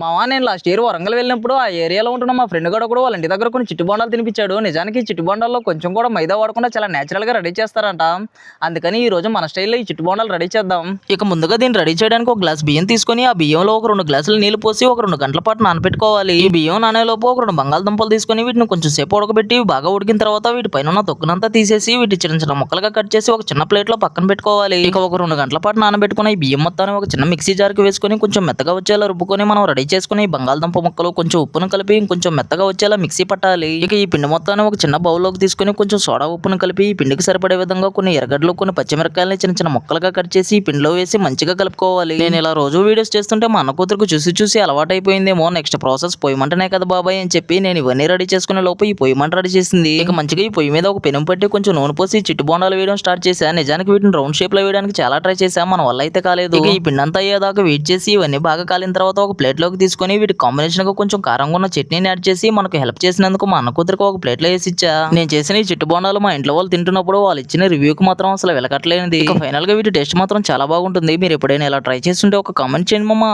మావా నేను last year Warangal వెళ్ళినప్పుడు ఆ ఏరియాలో ఉంటున్న మా ఫ్రెండ్ గడ కూడా వాళ్ళ ఇంటి దగ్గర కొన్ని చిట్టు బొండాలు తినిపించాడు. నిజానికి ఈ చిట్టు బొండాల్లో కొంచెం కూడా మైదా వాడకుండా చాలా నేచురల్ గా రెడీ చేస్తారంట. అందుకని ఈ రోజు మన స్టైల్లో ఈ చిట్టు బొండాలు రెడీ చేద్దాం. ఇక ముందుగా దీన్ని రెడీ చేయడానికి ఒక గ్లాస్ బియ్యం తీసుకొని ఆ బియ్యంలో ఒక 2 గ్లాసులు నీళ్లు పోసి ఒక 2 గంటల పాటు నానబెట్టుకోవాలి. ఈ బియ్యం నానేలోపు ఒక 2 బంగాళదుంపలు తీసుకొని వీటిని కొంచెం సేపు ఉడకబెట్టి బాగా ఉడికిన తర్వాత వీటి పైన ఉన్న తొక్కునంతా తీసేసి వీటి చిన్న చిన్న ముక్కలుగా కట్ చేసి ఒక చిన్న ప్లేట్ లో పక్కన పెట్టుకోవాలి. ఇక ఒక 2 గంటల పాటు నానబెట్టుకున్న ఈ బియ్యం మొత్తాన్ని ఒక చిన్న మిక్సీ జార్కి వేసుకొని కొంచెం మెత్తగా వచ్చేలా రుబ్బుకొని మనం రెడీ చేసుకుని ఈ బంగాళదుంప ముక్కలు కొంచెం ఉప్పును కలిపి ఇంకొంచెం మెత్తగా వచ్చేలా మిక్సీ పట్టాలి. ఇక ఈ పిండి మొత్తాన్ని ఒక చిన్న బౌల్లోకి తీసుకుని కొంచెం సోడా ఉప్పును కలిపి ఈ పిండికి సరిపడే విధంగా కొన్ని ఎర్రగడ్డలు కొన్ని పచ్చిమిరపకాయలని చిన్న చిన్న ముక్కలుగా కట్ చేసి ఈ పిండిలో వేసి మంచిగా కలుపుకోవాలి. నేను ఇలా రోజు వీడియోస్ చేస్తుంటే మా అన్న కూతురుకు చూసి చూసి అలవాటైపోయిందేమో. నెక్స్ట్ ప్రాసెస్ పొయ్యి మంటనే కదా బాబాయ్ అని చెప్పి నేను ఇవన్నీ రెడీ చేసుకునే లోపు ఈ పొయ్యి మంట రెడీ చేసింది. ఇక మంచిగా ఈ పొయ్యి మీద ఒక పెనం పెట్టి కొంచెం నూనె పోసి చిట్టు బొండాలు వేయడం స్టార్ట్ చేశా. నిజానికి వీటిని రౌండ్ షేప్ లో వేయడానికి చాలా ట్రై చేశా, మన వల్ల అయితే కాలేదు. ఇక ఈ పిండి అంతా అయ్యేదాకా వెయిట్ చేసి ఇవన్నీ బాగా కాలిన తర్వాత ఒక ప్లేట్ లోకి తీసుకొని వీటి కాంబినేషన్ గా కొంచెం కారంగా ఉన్న చట్నీని యాడ్ చేసి మనకు హెల్ప్ చేసినందుకు మా అన్న కూతురికి ఒక ప్లేట్ లో వేసి ఇచ్చా. నేను చేసిన ఈ చిట్టు బొండాలు మా ఇంట్లో వాళ్ళు తింటున్నప్పుడు వాళ్ళు ఇచ్చిన రివ్యూకి మాత్రం అసలు వెలకట్లేనిది. ఇక ఫైనల్ గా వీటి టేస్ట్ మాత్రం చాలా బాగుంటుంది. మీరు ఎప్పుడైనా ఇలా ట్రై చేస్తుంటే ఒక కామెంట్ చేయండి మామ.